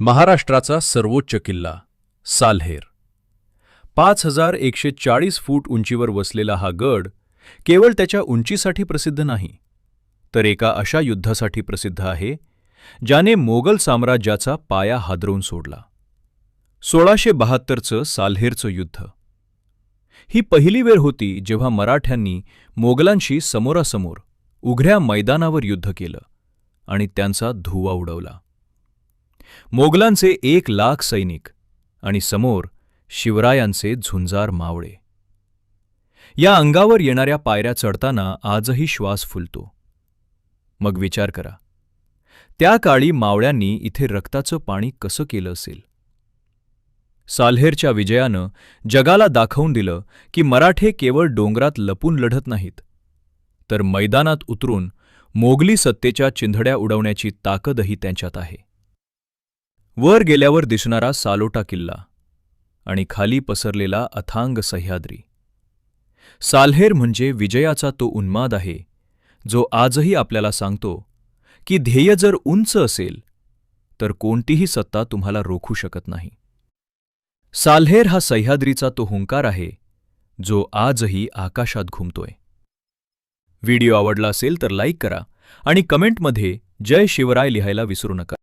महाराष्ट्राचा सर्वोच्च किल्ला साल्हेर 5140 फूट उंचीवर वसलेला हा गड केवळ त्याच्या उंचीसाठी प्रसिद्ध नाही, तर एका अशा युद्धासाठी प्रसिद्ध आहे ज्याने मोगल साम्राज्याचा पाया हादरवून सोडला. 1672चं साल्हेरचं युद्ध ही पहिली वेळ होती जेव्हा मराठ्यांनी मोगलांशी समोरासमोर उघड्या मैदानावर युद्ध केलं आणि त्यांचा धुव्वा उडवला. मोगलांचे 1,00,000 सैनिक आणि समोर शिवरायांचे झुंजार मावळे. या अंगावर येणाऱ्या पायऱ्या चढताना आजही श्वास फुलतो. मग विचार करा, त्या काळी मावळ्यांनी इथे रक्ताचं पाणी कसं केलं असेल. साल्हेरच्या विजयानं जगाला दाखवून दिलं की मराठे केवळ डोंगरात लपून लढत नाहीत, तर मैदानात उतरून मोगली सत्तेच्या चिंधड्या उडवण्याची ताकदही त्यांच्यात आहे. वर गेल्यावर दिसणारा सालोटा किल्ला आणि खाली पसरलेला अथांग सह्याद्री. साल्हेर म्हणजे विजयाचा तो उन्माद आहे जो आजही आपल्याला सांगतो की ध्येय जर उंच असेल तर कोणतीही सत्ता तुम्हाला रोखू शकत नाही. साल्हेर हा सह्याद्रीचा तो हुंकार आहे जो आजही आकाशात घुमतोय. व्हिडिओ आवडला असेल तर लाईक करा आणि कमेंटमध्ये जय शिवराय लिहायला विसरू नका.